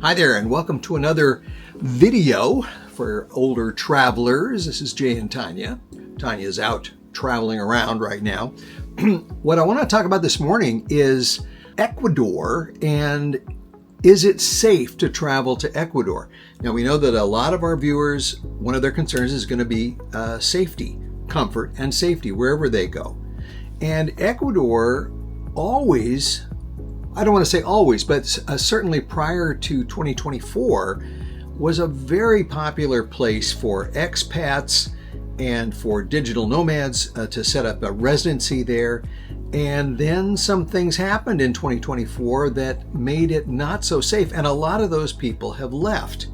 Hi there, and welcome to another video for older travelers. This is Jay and Tanya. Tanya's out traveling around right now. What I want to talk about this morning is Ecuador, and is it safe to travel to Ecuador? Now, we know that a lot of our viewers, one of their concerns is going to be safety, comfort, and safety wherever they go. And Ecuador always, I don't want to say always, but certainly prior to 2024, was a very popular place for expats and for digital nomads to set up a residency there. And then some things happened in 2024 that made it not so safe, and a lot of those people have left.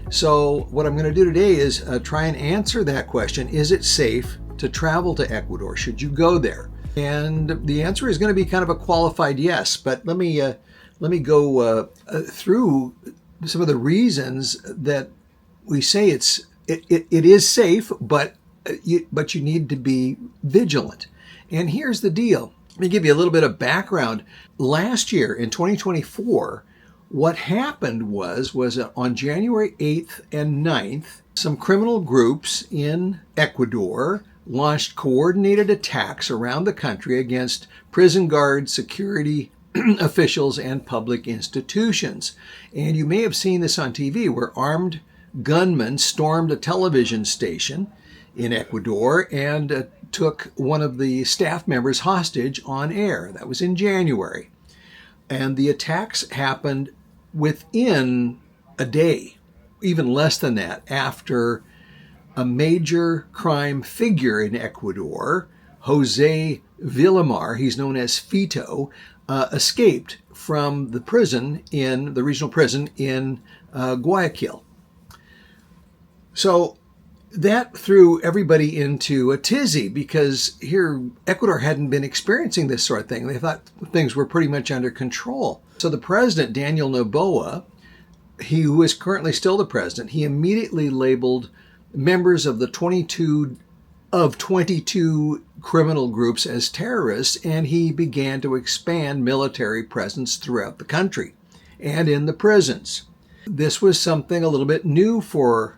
So what I'm going to do today is try and answer that question. Is it safe to travel to Ecuador? Should you go there? And the answer is going to be kind of a qualified yes, but let me go through some of the reasons that we say it is safe, but you need to be vigilant. And here's the deal. Let me give you a little bit of background. Last year in 2024, what happened was on January 8th and 9th, some criminal groups in Ecuador launched coordinated attacks around the country against prison guards, security officials, and public institutions. And you may have seen this on TV, where armed gunmen stormed a television station in Ecuador and took one of the staff members hostage on air. That was in January. And the attacks happened within a day, even less than that, after a major crime figure in Ecuador, Jose Villamar, he's known as Fito, escaped from the regional prison in Guayaquil. So that threw everybody into a tizzy, because here Ecuador hadn't been experiencing this sort of thing. They thought things were pretty much under control. So the president, Daniel Noboa, who is currently still the president, he immediately labeled members of the 22 criminal groups as terrorists, and he began to expand military presence throughout the country and in the prisons. This was something a little bit new for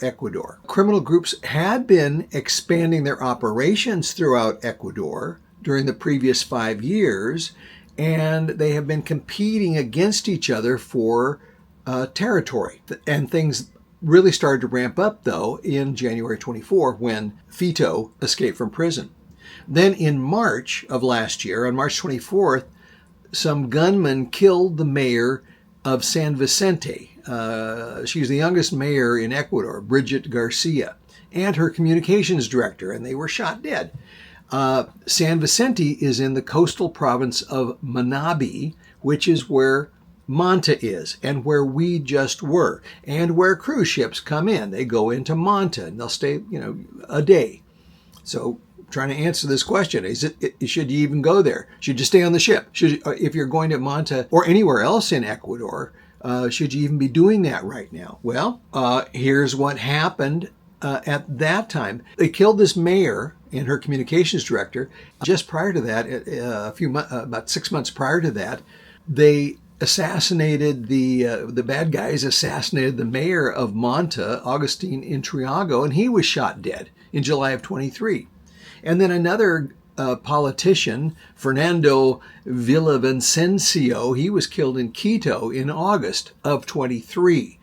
Ecuador. Criminal groups had been expanding their operations throughout Ecuador during the previous 5 years, and they have been competing against each other for territory. And things really started to ramp up, though, in January 24, when Fito escaped from prison. Then in March of last year, on March 24th, some gunmen killed the mayor of San Vicente. She's the youngest mayor in Ecuador, Bridget Garcia, and her communications director, and they were shot dead. San Vicente is in the coastal province of Manabí, which is where Manta is, and where we just were, and where cruise ships come in. They go into Manta, and they'll stay, a day. So, trying to answer this question, should you even go there? Should you stay on the ship? If you're going to Manta or anywhere else in Ecuador, should you even be doing that right now? Well, here's what happened at that time. They killed this mayor and her communications director. Just prior to that, about 6 months prior to that, they assassinated the bad guys assassinated the mayor of Manta, Agustin Intriago, and he was shot dead in July of 23. And then another politician, Fernando Villavicencio, he was killed in Quito in August of 23.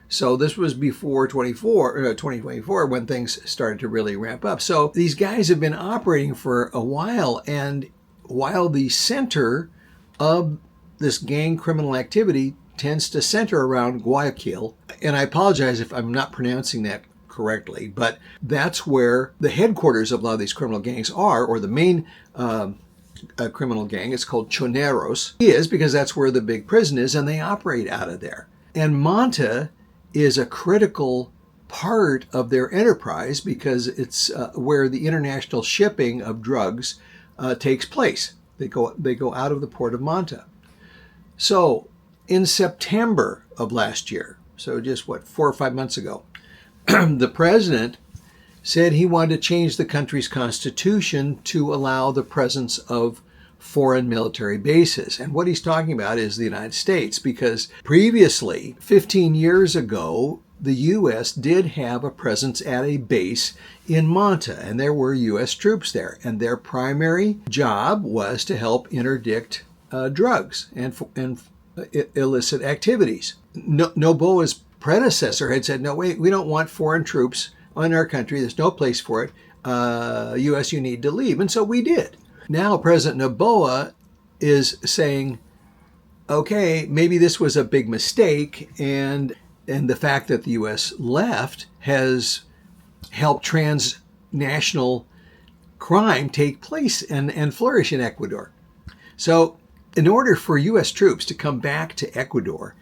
So this was before 2024, when things started to really ramp up. So these guys have been operating for a while, and while the center of this gang criminal activity tends to center around Guayaquil, and I apologize if I'm not pronouncing that correctly, but that's where the headquarters of a lot of these criminal gangs are, or the main criminal gang, it's called Choneros, is because that's where the big prison is, and they operate out of there. And Manta is a critical part of their enterprise because it's where the international shipping of drugs takes place. They go out of the port of Manta. So in September of last year, so just 4 or 5 months ago, the president said he wanted to change the country's constitution to allow the presence of foreign military bases. And what he's talking about is the United States, because previously, 15 years ago, the U.S. did have a presence at a base in Manta, and there were U.S. troops there. And their primary job was to help interdict drugs and illicit activities. Noboa's predecessor had said, no, wait, we don't want foreign troops in our country. There's no place for it. U.S., you need to leave. And so we did. Now President Noboa is saying, okay, maybe this was a big mistake, and the fact that the U.S. left has helped transnational crime take place and flourish in Ecuador. So in order for U.S. troops to come back to Ecuador,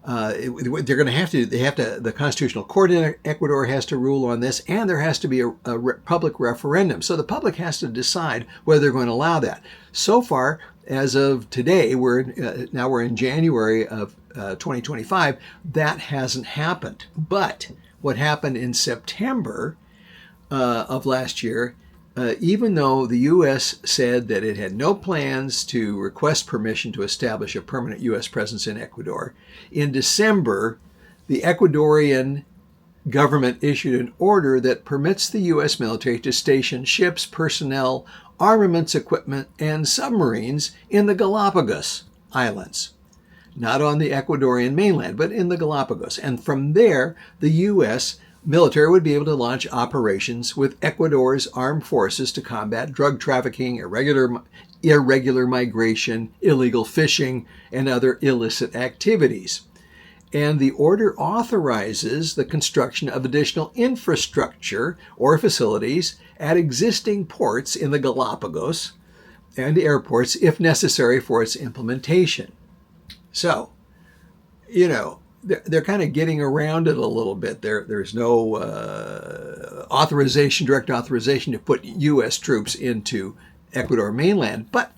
they're going to have to, the Constitutional Court in Ecuador has to rule on this, and there has to be a public referendum. So the public has to decide whether they're going to allow that. So far, as of today, we're in January of 2025, that hasn't happened. But what happened in September of last year, even though the U.S. said that it had no plans to request permission to establish a permanent U.S. presence in Ecuador, in December, the Ecuadorian government issued an order that permits the U.S. military to station ships, personnel, armaments, equipment, and submarines in the Galapagos Islands. Not on the Ecuadorian mainland, but in the Galapagos. And from there, the U.S. military would be able to launch operations with Ecuador's armed forces to combat drug trafficking, irregular migration, illegal fishing, and other illicit activities. And the order authorizes the construction of additional infrastructure or facilities at existing ports in the Galapagos and airports if necessary for its implementation. So, they're kind of getting around it a little bit. There's no direct authorization to put U.S. troops into Ecuador mainland, but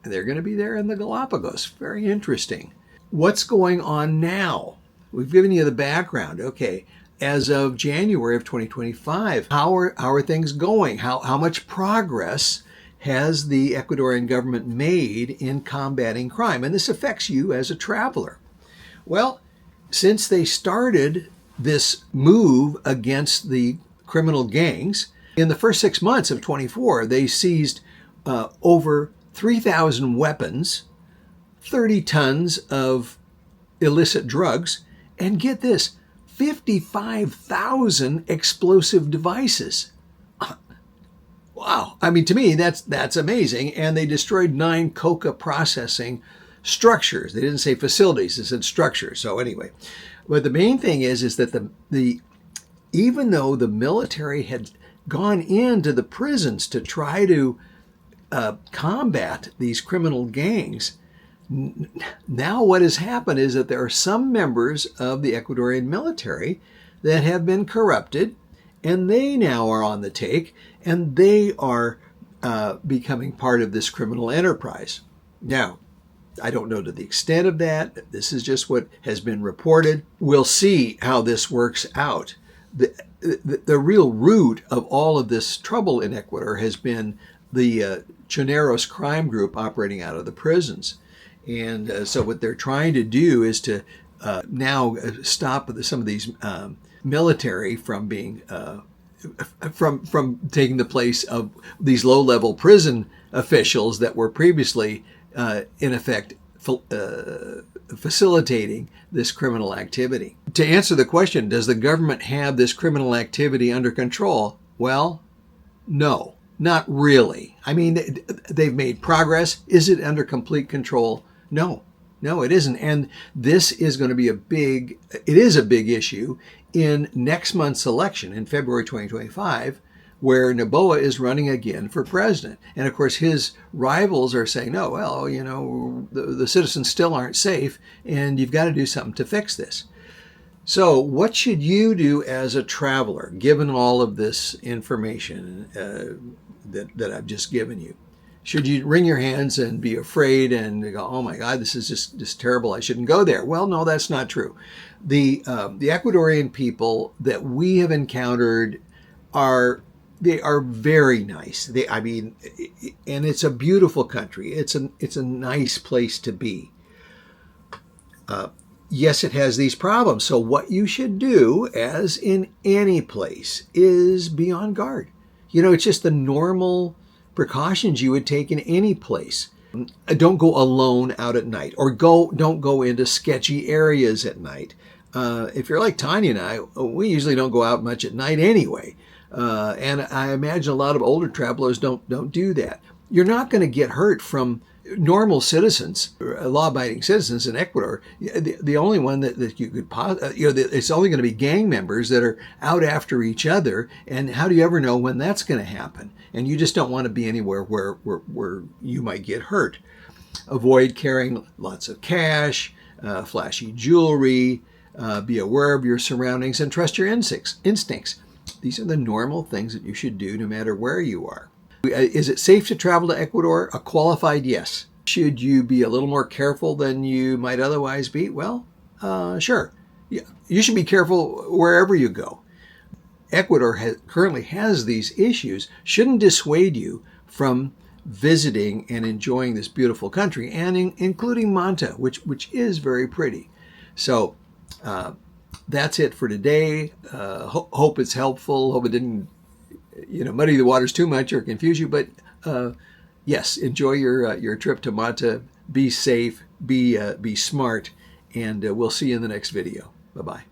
they're going to be there in the Galapagos. Very interesting. What's going on now? We've given you the background. Okay, as of January of 2025, how are things going? How much progress has the Ecuadorian government made in combating crime? And this affects you as a traveler. Well, since they started this move against the criminal gangs, in the first 6 months of 24, they seized over 3,000 weapons, 30 tons of illicit drugs, and get this, 55,000 explosive devices. Wow. I mean, to me, that's amazing. And they destroyed 9 coca processing structures. They didn't say facilities, they said structures. So anyway, but the main thing is that even though the military had gone into the prisons to try to combat these criminal gangs, now what has happened is that there are some members of the Ecuadorian military that have been corrupted, and they now are on the take, and they are becoming part of this criminal enterprise. Now, I don't know to the extent of that. This is just what has been reported. We'll see how this works out. The real root of all of this trouble in Ecuador has been the Choneros crime group operating out of the prisons. And so what they're trying to do is to now stop some of these military from being from taking the place of these low-level prison officials that were previously in effect facilitating this criminal activity. To answer the question, does the government have this criminal activity under control? Well, no, not really. I mean, they've made progress. Is it under complete control? No, it isn't. And this is going to be it is a big issue in next month's election in February 2025, where Noboa is running again for president. And of course, his rivals are saying, no, well, the citizens still aren't safe, and you've got to do something to fix this. So what should you do as a traveler, given all of this information that I've just given you? Should you wring your hands and be afraid and go, oh my God, this is just terrible, I shouldn't go there? Well, no, that's not true. The Ecuadorian people that we have encountered are They are very nice. And it's a beautiful country. It's a nice place to be. Yes, it has these problems. So what you should do, as in any place, is be on guard. It's just the normal precautions you would take in any place. Don't go alone out at night, or don't go into sketchy areas at night. If you're like Tanya and I, we usually don't go out much at night anyway. And I imagine a lot of older travelers don't do that. You're not going to get hurt from normal citizens, law-abiding citizens in Ecuador. The only one that you could, it's only going to be gang members that are out after each other. And how do you ever know when that's going to happen? And you just don't want to be anywhere where you might get hurt. Avoid carrying lots of cash, flashy jewelry. Be aware of your surroundings and trust your instincts. These are the normal things that you should do no matter where you are. Is it safe to travel to Ecuador? A qualified yes. Should you be a little more careful than you might otherwise be? Well, sure. You should be careful wherever you go. Ecuador currently has these issues. Shouldn't dissuade you from visiting and enjoying this beautiful country, and including Manta, which is very pretty. So that's it for today. Hope it's helpful. Hope it didn't muddy the waters too much or confuse you. But yes, enjoy your trip to Manta. Be safe. Be smart. And we'll see you in the next video. Bye-bye.